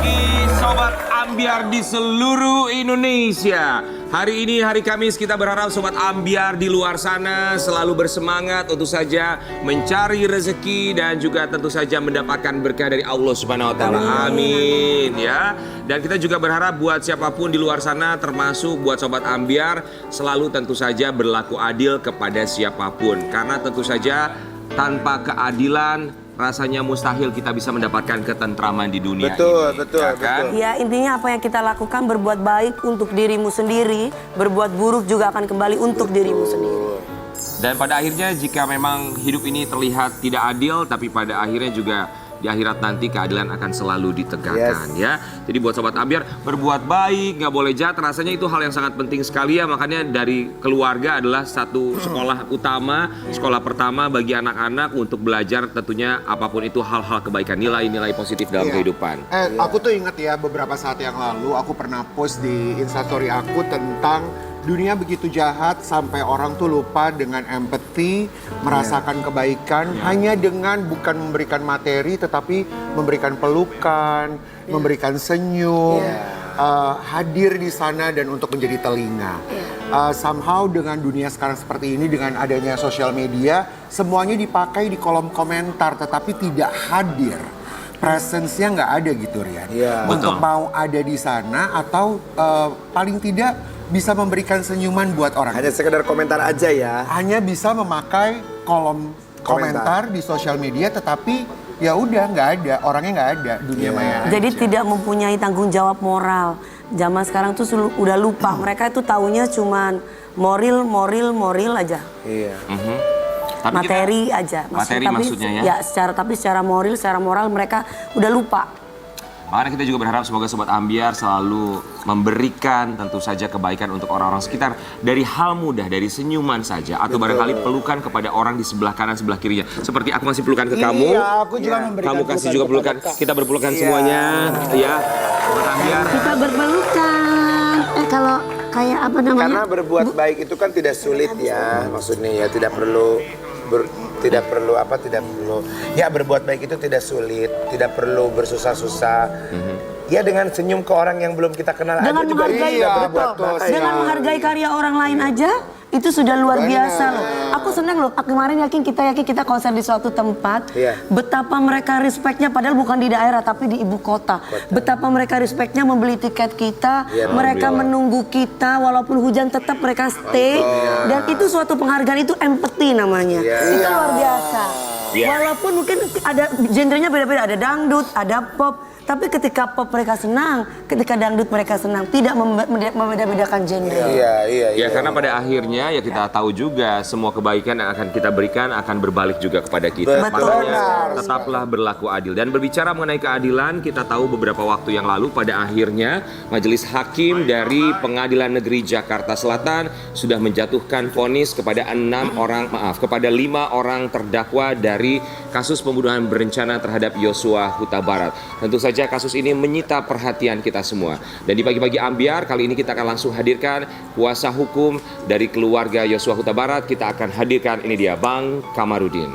pagi Sobat Ambyar di seluruh Indonesia. Hari ini hari Kamis, kita berharap Sobat Ambyar di luar sana selalu bersemangat untuk saja mencari rezeki dan juga tentu saja mendapatkan berkah dari Allah Subhanahu wa taala. Amin ya. Dan kita juga berharap buat siapapun di luar sana termasuk buat Sobat Ambyar selalu tentu saja berlaku adil kepada siapapun. Karena tentu saja tanpa keadilan rasanya mustahil kita bisa mendapatkan ketentraman di dunia ini. Betul. Ya, intinya apa yang kita lakukan berbuat baik untuk dirimu sendiri, berbuat buruk juga akan kembali untuk dirimu sendiri. Dan pada akhirnya jika memang hidup ini terlihat tidak adil, tapi pada akhirnya juga di akhirat nanti keadilan akan selalu ditegakkan ya. Jadi buat Sobat Ambyar, berbuat baik, nggak boleh jahat, rasanya itu hal yang sangat penting sekali ya. Makanya dari keluarga adalah satu sekolah utama, sekolah pertama bagi anak-anak untuk belajar tentunya apapun itu hal-hal kebaikan, nilai-nilai positif dalam kehidupan. Aku tuh inget ya beberapa saat yang lalu aku pernah post di Instastory aku tentang dunia begitu jahat sampai orang tuh lupa dengan empati, merasakan kebaikan hanya dengan bukan memberikan materi tetapi memberikan pelukan, memberikan senyum, hadir di sana dan untuk menjadi telinga. Somehow dengan dunia sekarang seperti ini, dengan adanya sosial media, semuanya dipakai di kolom komentar tetapi tidak hadir. Presence-nya nggak ada gitu Rian. Untuk mau ada di sana atau paling tidak bisa memberikan senyuman buat orang. Hanya sekedar komentar aja ya. Hanya bisa memakai kolom komentar di sosial media, tetapi ya udah nggak ada, orangnya nggak ada, dunia maya. Jadi tidak mempunyai tanggung jawab moral. Zaman sekarang tuh udah lupa. Mereka itu taunya cuman moral aja. Iya. Tapi materi aja. Maksudnya ya? Ya, secara moral mereka udah lupa. Makanya kita juga berharap semoga Sobat Ambyar selalu memberikan tentu saja kebaikan untuk orang-orang sekitar. Dari hal mudah, dari senyuman saja. Atau barangkali pelukan kepada orang di sebelah kanan, sebelah kirinya. Seperti aku masih pelukan ke kamu. Iya, aku juga memberikan. Kamu kasih juga pelukan. Kita berpelukan semuanya. Ya, Sobat Ambyar. Kita berpelukan. Kalau kayak apa namanya? Karena berbuat baik itu kan tidak sulit ya. Maksudnya ya tidak perlu ya berbuat baik itu tidak sulit, tidak perlu bersusah-susah. Ya dengan senyum ke orang yang belum kita kenal dengan aja juga dengan menghargai karya orang lain aja itu sudah luar biasa loh. Aku senang loh, kemarin kita konser di suatu tempat, betapa mereka respectnya padahal bukan di daerah tapi di ibu kota. Betapa mereka respectnya membeli tiket kita, mereka menunggu kita walaupun hujan tetap mereka stay. Dan itu suatu penghargaan, itu empathy namanya. Itu luar biasa. Walaupun mungkin ada genrenya beda-beda, ada dangdut, ada pop. Tapi ketika pop mereka senang, ketika dangdut mereka senang, tidak membeda-bedakan genre. Ya karena pada akhirnya ya kita tahu juga semua kebaikan yang akan kita berikan akan berbalik juga kepada kita. Makanya tetaplah berlaku adil. Dan berbicara mengenai keadilan, kita tahu beberapa waktu yang lalu pada akhirnya Majelis Hakim dari Pengadilan Negeri Jakarta Selatan sudah menjatuhkan vonis kepada 5 orang terdakwa dari kasus pembunuhan berencana terhadap Yosua Huta Barat. Tentu saja kasus ini menyita perhatian kita semua. Dan di pagi-pagi Ambyar kali ini kita akan langsung hadirkan kuasa hukum dari keluarga Yosua Huta Barat. Kita akan hadirkan, ini dia Bang Kamarudin.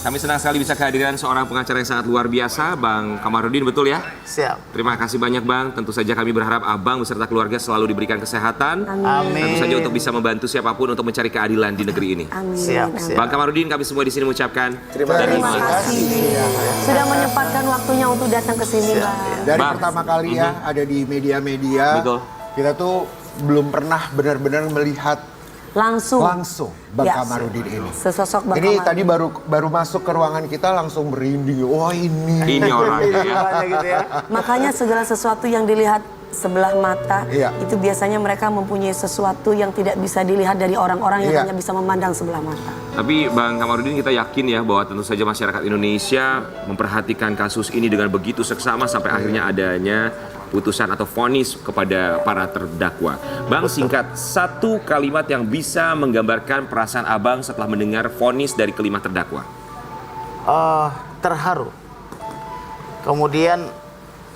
Kami senang sekali bisa kehadiran seorang pengacara yang sangat luar biasa, Bang Kamarudin, betul ya? Siap. Terima kasih banyak Bang. Tentu saja kami berharap Abang beserta keluarga selalu diberikan kesehatan. Amin. Tentu saja untuk bisa membantu siapapun untuk mencari keadilan di negeri ini. Amin. Siap. Bang Kamarudin, kami semua di sini mengucapkan Terima kasih. Sudah menyempatkan waktunya untuk datang ke sini, Bang. Dari Bang. pertama kali ya ada di media-media, Betul. kita tuh belum pernah benar-benar melihat langsung Bang Kamarudin ini. Sesosok Bang Ini Kamarudin. tadi baru masuk ke ruangan kita langsung merinding. Wah ini orangnya ya. Gitu ya. Makanya segala sesuatu yang dilihat sebelah mata itu biasanya mereka mempunyai sesuatu yang tidak bisa dilihat dari orang-orang yang hanya bisa memandang sebelah mata. Tapi Bang Kamarudin, kita yakin ya bahwa tentu saja masyarakat Indonesia memperhatikan kasus ini dengan begitu seksama sampai akhirnya adanya putusan atau vonis kepada para terdakwa. Bang, singkat, satu kalimat yang bisa menggambarkan perasaan Abang setelah mendengar vonis dari kelima terdakwa. Terharu. Kemudian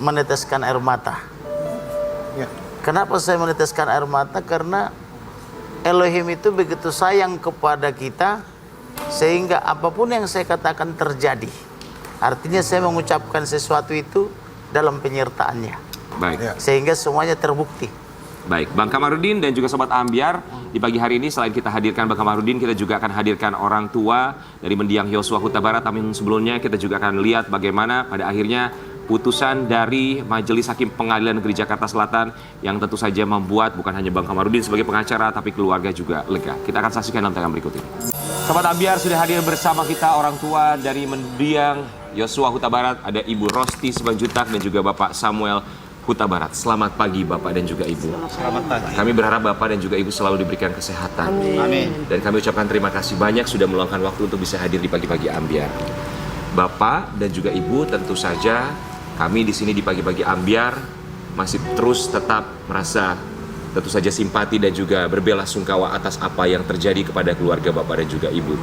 meneteskan air mata. Ya. Kenapa saya meneteskan air mata? Karena Elohim itu begitu sayang kepada kita, sehingga apapun yang saya katakan terjadi. Artinya saya mengucapkan sesuatu itu dalam penyertaannya. Baik. Sehingga semuanya terbukti. Baik, Bang Kamarudin dan juga Sobat Ambyar, di pagi hari ini selain kita hadirkan Bang Kamarudin, kita juga akan hadirkan orang tua dari mendiang Yosua Huta Barat. Tapi sebelumnya kita juga akan lihat bagaimana pada akhirnya putusan dari Majelis Hakim Pengadilan Negeri Jakarta Selatan yang tentu saja membuat bukan hanya Bang Kamarudin sebagai pengacara, tapi keluarga juga lega. Kita akan saksikan dalam tayangan berikut ini. Sobat Ambyar, sudah hadir bersama kita orang tua dari mendiang Yosua Huta Barat, ada Ibu Rosti Simanjuntak dan juga Bapak Samuel Huta Barat. Selamat pagi Bapak dan juga Ibu. Selamat pagi. Kami berharap Bapak dan juga Ibu selalu diberikan kesehatan. Amin. Dan kami ucapkan terima kasih banyak sudah meluangkan waktu untuk bisa hadir di pagi-pagi Ambyar. Bapak dan juga Ibu, tentu saja kami di sini di pagi-pagi Ambyar masih terus tetap merasa tentu saja simpati dan juga berbelasungkawa atas apa yang terjadi kepada keluarga Bapak dan juga Ibu.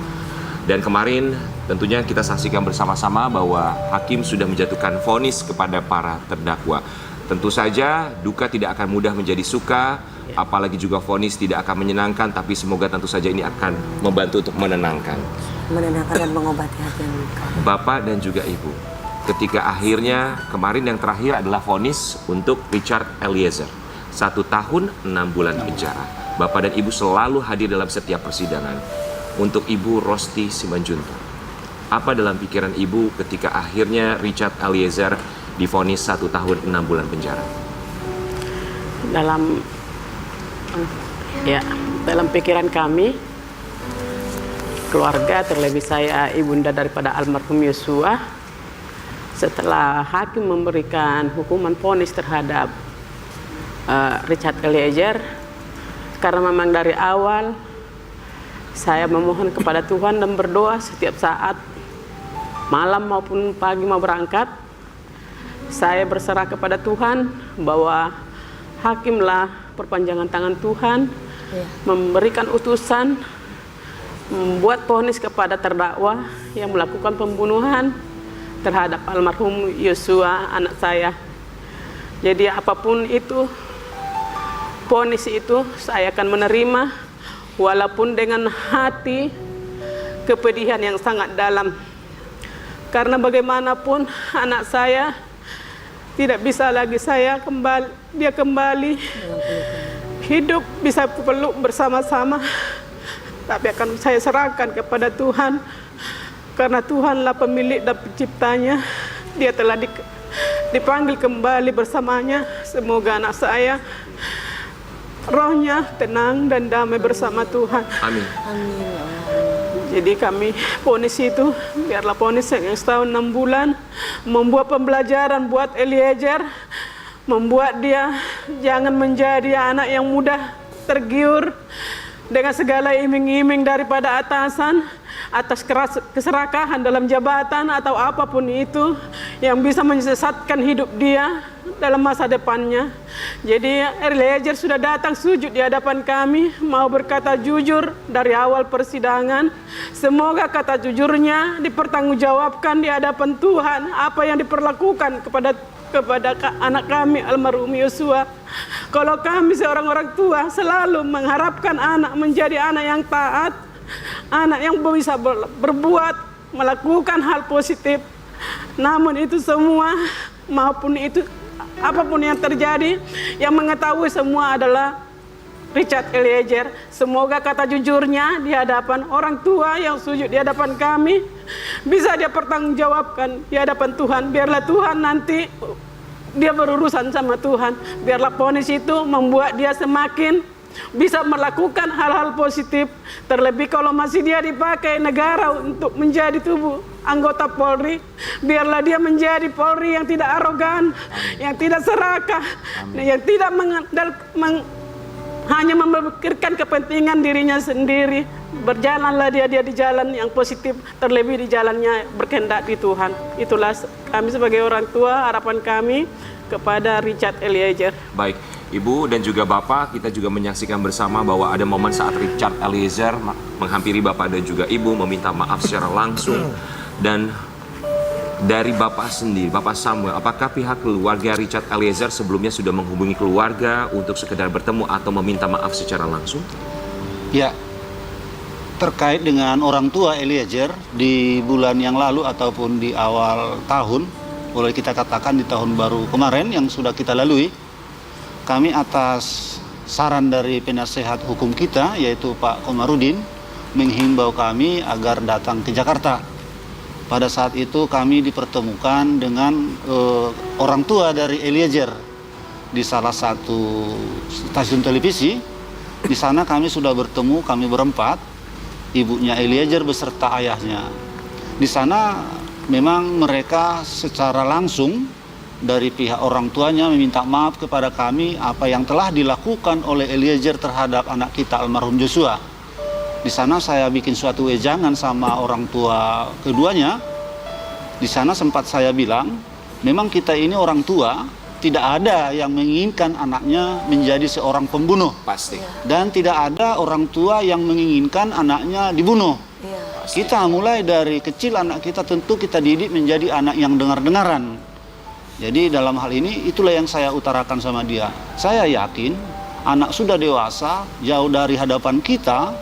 Dan kemarin tentunya kita saksikan bersama-sama bahwa hakim sudah menjatuhkan vonis kepada para terdakwa. Tentu saja duka tidak akan mudah menjadi suka, apalagi juga vonis tidak akan menyenangkan, tapi semoga tentu saja ini akan membantu untuk menenangkan. Menenangkan dan mengobati hati yang luka. Bapak dan juga Ibu, ketika akhirnya kemarin yang terakhir adalah vonis untuk Richard Eliezer. 1 tahun 6 bulan penjara. Bapak dan Ibu selalu hadir dalam setiap persidangan. Untuk Ibu Rosti Simanjuntak, apa dalam pikiran Ibu ketika akhirnya Richard Eliezer divonis 1 tahun 6 bulan penjara? Dalam pikiran kami, keluarga, terlebih saya ibunda daripada almarhum Yosua, setelah hakim memberikan hukuman vonis terhadap Richard Eliezer, karena memang dari awal saya memohon kepada Tuhan dan berdoa setiap saat, malam maupun pagi mau berangkat, saya berserah kepada Tuhan bahwa hakimlah perpanjangan tangan Tuhan, memberikan utusan, membuat vonis kepada terdakwa yang melakukan pembunuhan terhadap almarhum Yosua, anak saya. Jadi apapun itu, vonis itu saya akan menerima, walaupun dengan hati kepedihan yang sangat dalam. Karena bagaimanapun anak saya tidak bisa lagi dia kembali hidup, bisa peluk bersama-sama. Tapi akan saya serahkan kepada Tuhan, karena Tuhanlah pemilik dan penciptanya. Dia telah dipanggil kembali bersamanya. Semoga anak saya rohnya tenang dan damai bersama Tuhan. Amin. Jadi kami vonis itu, biarlah vonis yang 1 tahun 6 bulan, membuat pembelajaran buat Eliezer, membuat dia jangan menjadi anak yang mudah tergiur dengan segala iming-iming daripada atasan, atas keserakahan dalam jabatan atau apapun itu yang bisa menyesatkan hidup dia dalam masa depannya. Jadi Eliezer sudah datang sujud di hadapan kami, mau berkata jujur dari awal persidangan. Semoga kata jujurnya dipertanggungjawabkan di hadapan Tuhan, apa yang diperlakukan kepada anak kami almarhum Yosua. Kalau kami seorang orang tua selalu mengharapkan anak menjadi anak yang taat, anak yang bisa berbuat, melakukan hal positif. Namun itu semua, maupun itu apapun yang terjadi, yang mengetahui semua adalah Richard Eliezer. Semoga kata jujurnya di hadapan orang tua yang sujud di hadapan kami bisa dia pertanggungjawabkan di hadapan Tuhan. Biarlah Tuhan nanti dia berurusan sama Tuhan. Biarlah vonis itu membuat dia semakin bisa melakukan hal-hal positif. Terlebih kalau masih dia dipakai negara untuk menjadi tubuh anggota Polri, biarlah dia menjadi Polri yang tidak arogan, yang tidak serakah, yang tidak hanya memikirkan kepentingan dirinya sendiri. Berjalanlah dia di jalan yang positif, terlebih di jalannya berkehendak di Tuhan. Itulah kami sebagai orang tua, harapan kami kepada Richard Eliezer. Baik, Ibu dan juga Bapak, kita juga menyaksikan bersama bahwa ada momen saat Richard Eliezer menghampiri Bapak dan juga Ibu meminta maaf secara langsung. Dan dari Bapak sendiri, Bapak Samuel, apakah pihak keluarga Richard Eliezer sebelumnya sudah menghubungi keluarga untuk sekedar bertemu atau meminta maaf secara langsung? Ya, terkait dengan orang tua Eliezer di bulan yang lalu ataupun di awal tahun, boleh kita katakan di tahun baru kemarin yang sudah kita lalui, kami atas saran dari penasehat hukum kita yaitu Pak Komarudin menghimbau kami agar datang ke Jakarta. Pada saat itu kami dipertemukan dengan orang tua dari Eliezer di salah satu stasiun televisi. Di sana kami sudah bertemu, kami berempat, ibunya Eliezer beserta ayahnya. Di sana memang mereka secara langsung dari pihak orang tuanya meminta maaf kepada kami apa yang telah dilakukan oleh Eliezer terhadap anak kita almarhum Joshua. Di sana saya bikin suatu wejangan sama orang tua keduanya. Di sana sempat saya bilang, memang kita ini orang tua tidak ada yang menginginkan anaknya menjadi seorang pembunuh. Pasti. Dan tidak ada orang tua yang menginginkan anaknya dibunuh. Kita mulai dari kecil anak kita tentu kita didik menjadi anak yang dengar-dengaran. Jadi dalam hal ini itulah yang saya utarakan sama dia. Saya yakin anak sudah dewasa, jauh dari hadapan kita,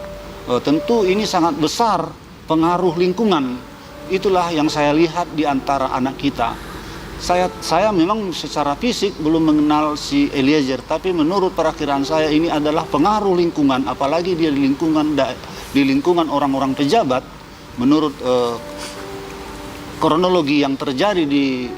tentu ini sangat besar pengaruh lingkungan. Itulah yang saya lihat di antara anak kita. Saya memang secara fisik belum mengenal si Eliezer, tapi menurut perakiraan saya ini adalah pengaruh lingkungan, apalagi dia di lingkungan orang-orang pejabat. Menurut kronologi yang terjadi di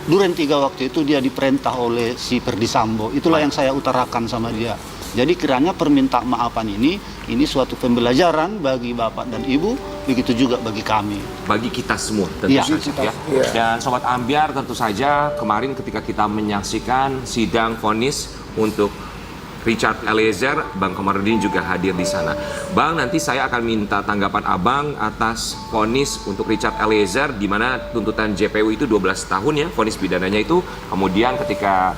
Duren 3 waktu itu, dia diperintah oleh si Ferdi Sambo. Itulah yang saya utarakan sama dia. Jadi kiranya permintaan maafan ini suatu pembelajaran bagi Bapak dan Ibu, begitu juga bagi kami. Bagi kita semua tentu saja. Ya. Dan Sobat Ambyar, tentu saja kemarin ketika kita menyaksikan sidang vonis untuk Richard Eliezer, Bang Komarudin juga hadir di sana. Bang, nanti saya akan minta tanggapan Abang atas vonis untuk Richard Eliezer, di mana tuntutan JPU itu 12 tahun ya, vonis pidananya itu. Kemudian ketika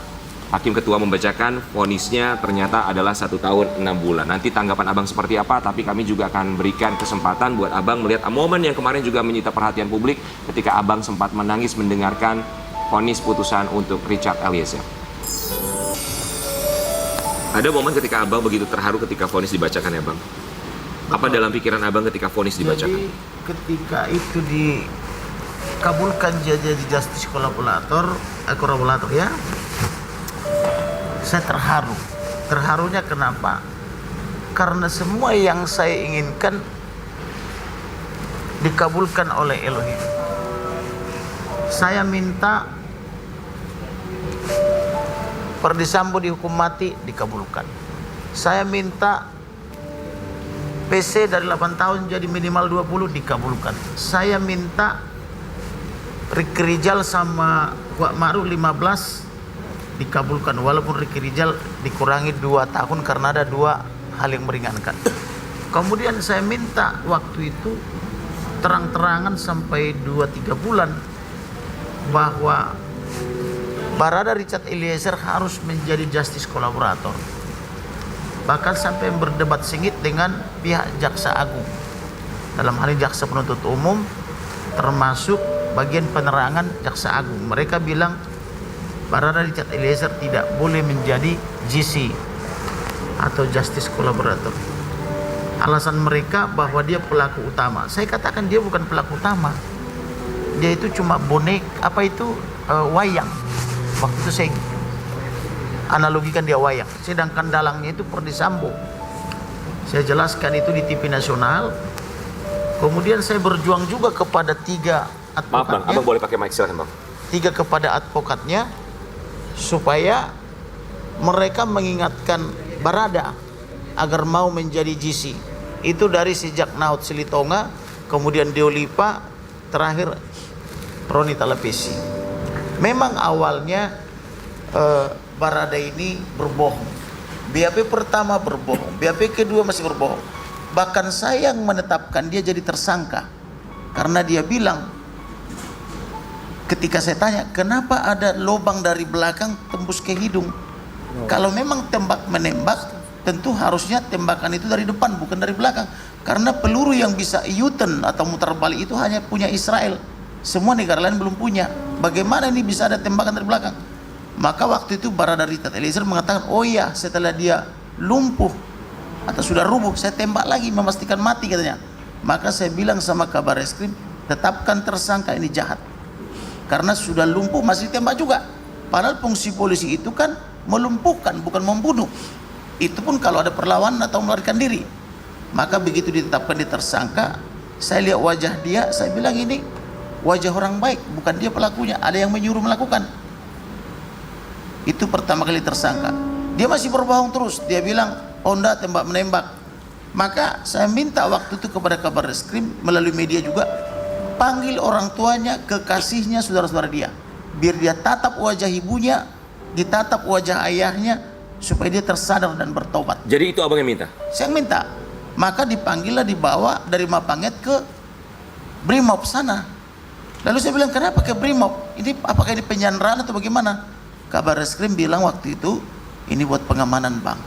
Hakim Ketua membacakan vonisnya ternyata adalah 1 tahun 6 bulan. Nanti tanggapan Abang seperti apa, tapi kami juga akan berikan kesempatan buat Abang melihat momen yang kemarin juga menyita perhatian publik ketika Abang sempat menangis mendengarkan vonis putusan untuk Richard Eliezer. Ada momen ketika Abang begitu terharu ketika vonis dibacakan ya Bang? Apa dalam pikiran Abang ketika vonis dibacakan? Jadi ketika itu dikabulkan jadi justice kolaborator ya, saya terharu. Terharunya kenapa? Karena semua yang saya inginkan dikabulkan oleh Elohim. Saya minta Ferdi Sambo dihukum mati, dikabulkan. Saya minta PC dari 8 tahun jadi minimal 20, dikabulkan. Saya minta Ricky Rijal sama Kuat Ma'ruf 15, dikabulkan. Walaupun Ricky Rijal dikurangi 2 tahun karena ada 2 hal yang meringankan. Kemudian saya minta waktu itu terang-terangan sampai 2-3 bulan bahwa Barada Richard Eliezer harus menjadi justice kolaborator. Bahkan sampai berdebat sengit dengan pihak Jaksa Agung. Dalam hal ini Jaksa Penuntut Umum, termasuk bagian penerangan Jaksa Agung. Mereka bilang Barada Richard Eliezer tidak boleh menjadi GC atau justice kolaborator. Alasan mereka bahwa dia pelaku utama. Saya katakan dia bukan pelaku utama. Dia itu cuma bonek, wayang. Waktu itu saya analogikan dia wayang. Sedangkan dalangnya itu Ferdi Sambo. Saya jelaskan itu di TV nasional. Kemudian saya berjuang juga kepada 3 advokatnya. Maaf Bang, Abang boleh pakai mic silakan Bang. 3 kepada advokatnya supaya mereka mengingatkan Barada agar mau menjadi GC. Itu dari sejak Naut Silitonga, kemudian Deolipa, terakhir Roni Talapesi. Memang awalnya Barada ini berbohong. BAP pertama berbohong, BAP kedua masih berbohong. Bahkan saya yang menetapkan dia jadi tersangka karena dia bilang ketika saya tanya, kenapa ada lubang dari belakang tembus ke hidung? Kalau memang tembak menembak, tentu harusnya tembakan itu dari depan, bukan dari belakang. Karena peluru yang bisa U-turn atau mutar balik itu hanya punya Israel. Semua negara lain belum punya. Bagaimana ini bisa ada tembakan dari belakang? Maka waktu itu Barada Richard Eliezer mengatakan, oh iya, setelah dia lumpuh atau sudah rubuh, saya tembak lagi memastikan mati katanya. Maka saya bilang sama Kabar Reskrim, tetapkan tersangka ini jahat. Karena sudah lumpuh masih tembak juga. Padahal fungsi polisi itu kan melumpuhkan, bukan membunuh. Itu pun kalau ada perlawanan atau melarikan diri. Maka begitu ditetapkan di tersangka, saya lihat wajah dia, saya bilang ini wajah orang baik, bukan dia pelakunya, ada yang menyuruh melakukan. Itu pertama kali tersangka. Dia masih berbohong terus, dia bilang, oh enggak, tembak menembak. Maka saya minta waktu itu kepada Kabar Reskrim melalui media juga, panggil orang tuanya, kekasihnya, saudara-saudara dia, biar dia tatap wajah ibunya, ditatap wajah ayahnya, supaya dia tersadar dan bertobat. Jadi itu abang yang minta? Saya yang minta. Maka dipanggillah, dibawa dari Mapanget ke Brimob sana. Lalu saya bilang, kenapa ke Brimob? Ini apakah ini penyanderaan atau bagaimana? Kabar Reskrim bilang waktu itu, ini buat pengamanan bang.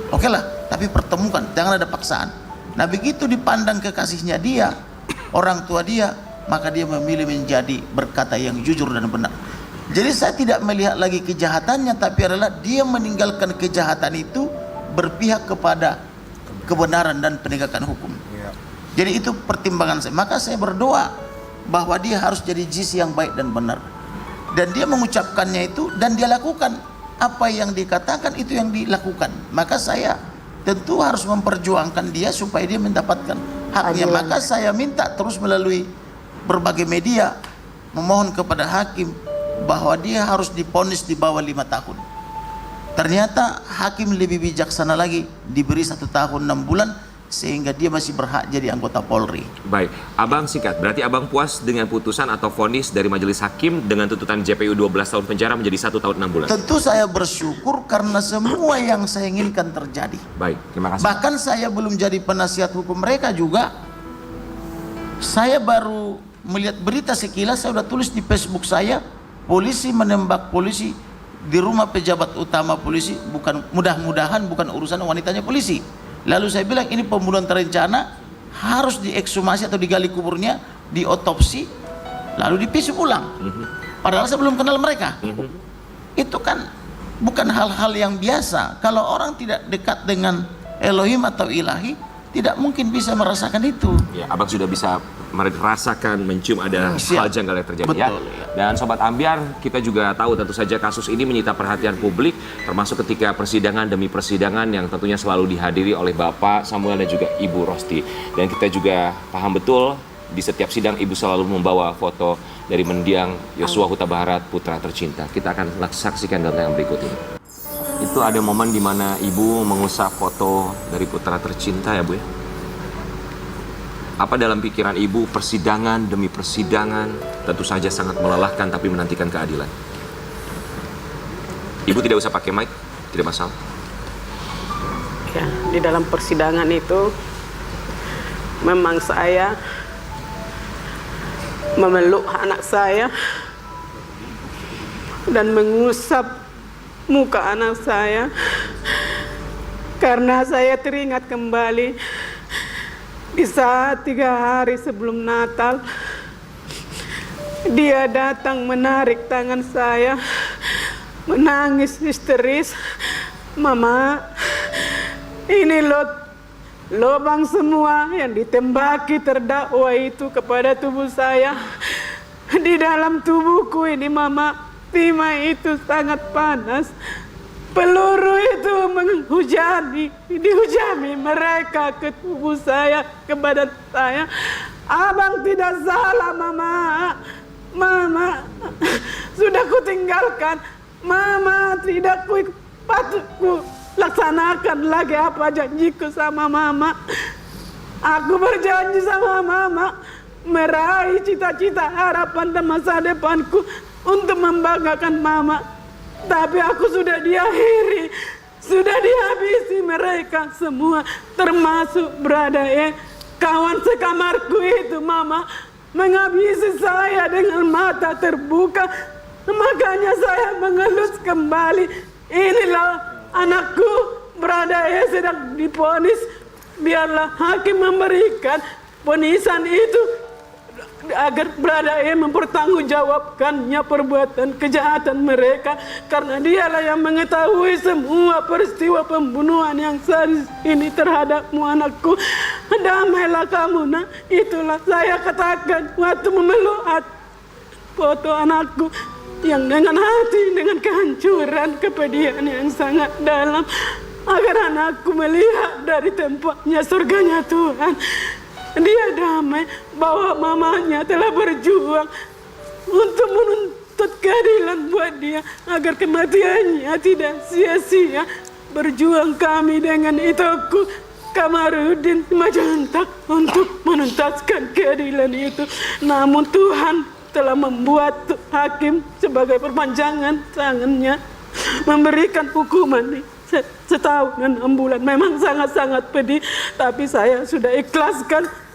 Oke lah, tapi pertemukan, jangan ada paksaan. Nah begitu dipandang kekasihnya dia, orang tua dia, maka dia memilih menjadi berkata yang jujur dan benar. Jadi saya tidak melihat lagi kejahatannya, tapi adalah dia meninggalkan kejahatan itu, berpihak kepada kebenaran dan penegakan hukum. Jadi itu pertimbangan saya. Maka saya berdoa bahwa dia harus jadi jis yang baik dan benar. Dan dia mengucapkannya itu dan dia lakukan apa yang dikatakan, itu yang dilakukan. Maka saya tentu harus memperjuangkan dia supaya dia mendapatkan haknya. Maka saya minta terus melalui berbagai media memohon kepada hakim bahwa dia harus diponis di bawah 5 tahun. Ternyata hakim lebih bijaksana lagi, diberi 1 tahun 6 bulan sehingga dia masih berhak jadi anggota Polri. Baik, abang singkat, berarti abang puas dengan putusan atau vonis dari majelis hakim dengan tuntutan JPU 12 tahun penjara menjadi 1 tahun 6 bulan? Tentu saya bersyukur karena semua yang saya inginkan terjadi. Baik, terima kasih. Bahkan saya belum jadi penasihat hukum mereka juga. Saya baru melihat berita sekilas, saya sudah tulis di Facebook saya, polisi menembak polisi di rumah pejabat utama polisi, bukan, mudah-mudahan bukan urusan wanitanya polisi. Lalu saya bilang ini pembunuhan terencana, harus diekshumasi atau digali kuburnya, diotopsi, lalu divisum ulang. Padahal saya belum kenal mereka. Itu kan bukan hal-hal yang biasa. Kalau orang tidak dekat dengan Elohim atau ilahi, tidak mungkin bisa merasakan itu. Ya, abang sudah bisa merasakan, mencium ada hal janggal yang terjadi. Betul, ya. Dan Sobat Ambiar, kita juga tahu tentu saja kasus ini menyita perhatian publik, termasuk ketika persidangan demi persidangan yang tentunya selalu dihadiri oleh Bapak Samuel dan juga Ibu Rosti. Dan kita juga paham betul, di setiap sidang Ibu selalu membawa foto dari mendiang Yosua Huta Barat, putra tercinta. Kita akan saksikan dalam yang berikut ini. Itu ada momen di mana Ibu mengusap foto dari putra tercinta ya Bu ya? Apa dalam pikiran Ibu persidangan demi persidangan tentu saja sangat melelahkan tapi menantikan keadilan? Ibu tidak usah pakai mic, tidak masalah. Ya, di dalam persidangan itu memang saya memeluk anak saya dan mengusap muka anak saya karena saya teringat kembali di saat 3 hari sebelum Natal dia datang menarik tangan saya, menangis histeris, "Mama, ini lubang semua yang ditembaki terdakwa itu kepada tubuh saya. Di dalam tubuhku ini Mama, timah itu sangat panas. Peluru itu dihujani mereka ke tubuh saya, kepada saya. Abang tidak salah Mama. Mama, sudah kutinggalkan. Mama, tidak patut ku laksanakan lagi apa janjiku sama Mama. Aku berjanji sama Mama meraih cita-cita, harapan dan masa depanku untuk membanggakan Mama. Tapi aku sudah diakhiri, sudah dihabisi mereka semua, termasuk berada kawan sekamarku itu Mama. menghabisi saya dengan mata terbuka. Makanya saya mengelus kembali. Inilah anakku, berada sedang divonis. Biarlah hakim memberikan vonisan itu agar berada mempertanggungjawabkannya perbuatan kejahatan mereka, karena dialah yang mengetahui semua peristiwa pembunuhan yang sadis ini terhadapmu anakku. Damailah kamu nak, itulah saya katakan waktu memeluk foto anakku yang dengan hati, dengan kehancuran, kepedihan yang sangat dalam, agar anakku melihat dari tempatnya surganya Tuhan. Dia damai bahwa mamanya telah berjuang untuk menuntut keadilan buat dia, agar kematiannya tidak sia-sia. Berjuang kami dengan Itoku Kamarudin Majantak untuk menuntaskan keadilan itu. Namun Tuhan telah membuat hakim sebagai perpanjangan tangannya memberikan hukuman ini setahun dan 6 bulan. Memang sangat-sangat pedih, tapi saya sudah ikhlaskan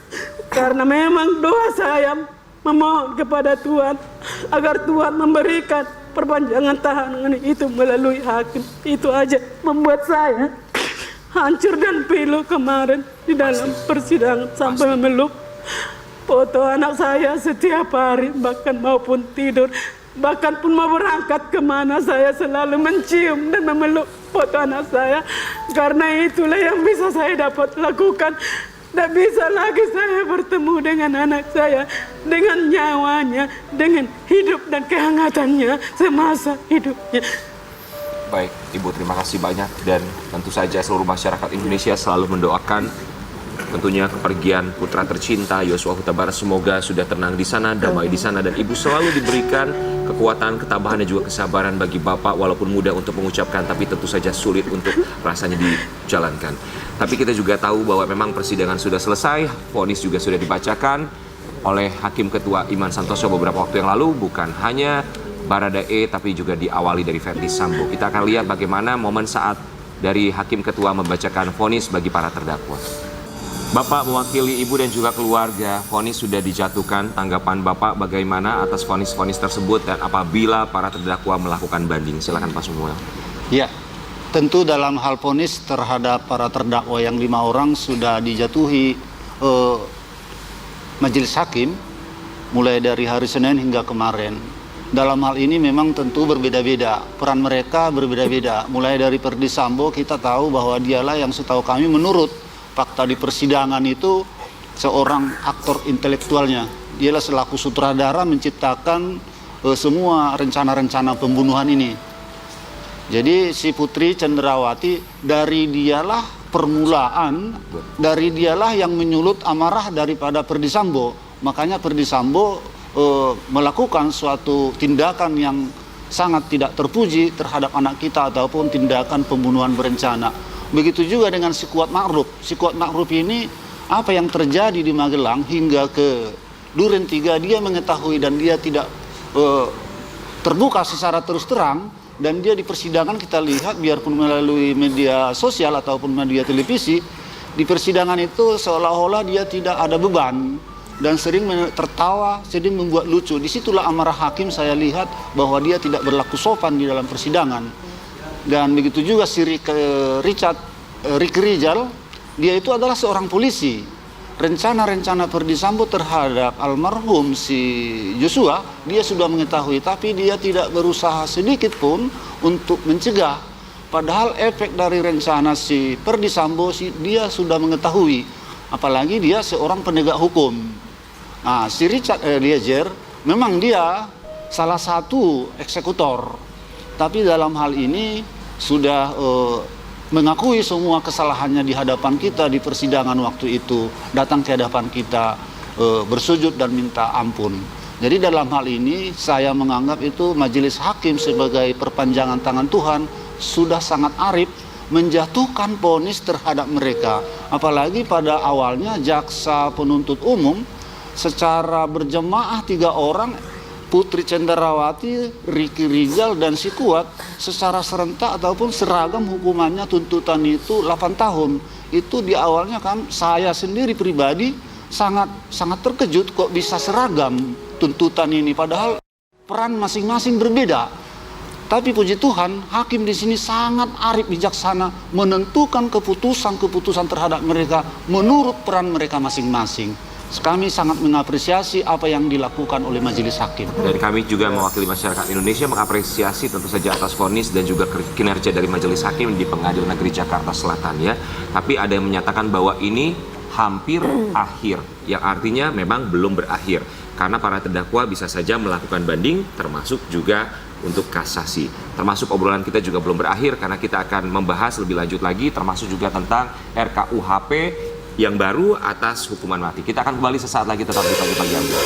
karena memang doa saya memohon kepada Tuhan agar Tuhan memberikan perpanjangan tahanan itu melalui hakim. Itu aja membuat saya hancur dan pilu kemarin di dalam persidangan, sampai memeluk foto anak saya setiap hari, bahkan maupun tidur. Bahkan pun mau berangkat kemana, saya selalu mencium dan memeluk foto anak saya. Karena itulah yang bisa saya dapat lakukan. Tidak bisa lagi saya bertemu dengan anak saya, dengan nyawanya, dengan hidup dan kehangatannya semasa hidupnya. Baik, Ibu, terima kasih banyak, dan tentu saja seluruh masyarakat Indonesia selalu mendoakan tentunya kepergian putra tercinta Yosua Huta Barat. Semoga sudah tenang di sana, damai di sana, dan Ibu selalu diberikan kekuatan, ketabahan, dan juga kesabaran bagi Bapak, walaupun mudah untuk mengucapkan, tapi tentu saja sulit untuk rasanya dijalankan. Tapi kita juga tahu bahwa memang persidangan sudah selesai, vonis juga sudah dibacakan oleh Hakim Ketua Iman Santoso beberapa waktu yang lalu. Bukan hanya Baradae, tapi juga diawali dari Verdi Sambo. Kita akan lihat bagaimana momen saat dari Hakim Ketua membacakan vonis bagi para terdakwa. Bapak mewakili Ibu dan juga keluarga, vonis sudah dijatuhkan. Tanggapan Bapak bagaimana atas vonis-vonis tersebut, dan apabila para terdakwa melakukan banding? Silakan Pak Samuel. Ya, tentu dalam hal vonis terhadap para terdakwa yang 5 orang sudah dijatuhi majelis hakim mulai dari hari Senin hingga kemarin. Dalam hal ini memang tentu berbeda-beda, peran mereka berbeda-beda. Mulai dari Verdi Sambo, kita tahu bahwa dialah yang setahu kami menurut fakta di persidangan itu seorang aktor intelektualnya. Dialah selaku sutradara menciptakan semua rencana-rencana pembunuhan ini. Jadi si Putri Cendrawati, dari dialah permulaan, dari dialah yang menyulut amarah daripada Verdi Sambo. Makanya Verdi Sambo melakukan suatu tindakan yang sangat tidak terpuji terhadap anak kita, ataupun tindakan pembunuhan berencana. Begitu juga dengan si Kuat Ma'ruf. Si Kuat Ma'ruf ini, apa yang terjadi di Magelang hingga ke Duren 3, dia mengetahui dan dia tidak terbuka secara terus terang. Dan dia di persidangan kita lihat, biarpun melalui media sosial ataupun media televisi, di persidangan itu seolah-olah dia tidak ada beban dan sering tertawa, sering membuat lucu. Disitulah amarah hakim saya lihat bahwa dia tidak berlaku sopan di dalam persidangan. Dan begitu juga si Ricky Rijal, dia itu adalah seorang polisi. Rencana-rencana Verdi Sambo terhadap almarhum si Joshua, dia sudah mengetahui, tapi dia tidak berusaha sedikit pun untuk mencegah. Padahal efek dari rencana si Verdi Sambo, dia sudah mengetahui. Apalagi dia seorang penegak hukum. Nah, si Richard Eliezer memang dia salah satu eksekutor, tapi dalam hal ini sudah mengakui semua kesalahannya di hadapan kita di persidangan waktu itu, datang ke hadapan kita, bersujud dan minta ampun. Jadi dalam hal ini saya menganggap itu majelis hakim sebagai perpanjangan tangan Tuhan sudah sangat arif menjatuhkan vonis terhadap mereka. Apalagi pada awalnya jaksa penuntut umum secara berjemaah 3 orang, Putri Cendrawati, Ricky Rijal, dan si Kuat, secara serentak ataupun seragam hukumannya tuntutan itu 8 tahun. Itu di awalnya kan saya sendiri pribadi sangat terkejut kok bisa seragam tuntutan ini, padahal peran masing-masing berbeda. Tapi puji Tuhan, hakim di sini sangat arif bijaksana menentukan keputusan-keputusan terhadap mereka menurut peran mereka masing-masing. Kami sangat mengapresiasi apa yang dilakukan oleh majelis hakim. Dan kami juga mewakili masyarakat Indonesia mengapresiasi tentu saja atas vonis dan juga kinerja dari majelis hakim di Pengadilan Negeri Jakarta Selatan ya. Tapi ada yang menyatakan bahwa ini hampir akhir, yang artinya memang belum berakhir. Karena para terdakwa bisa saja melakukan banding, termasuk juga untuk kasasi. Termasuk obrolan kita juga belum berakhir karena kita akan membahas lebih lanjut lagi, termasuk juga tentang RKUHP yang baru atas hukuman mati. Kita akan kembali sesaat lagi, tetap di Pagi Pagi Ambil.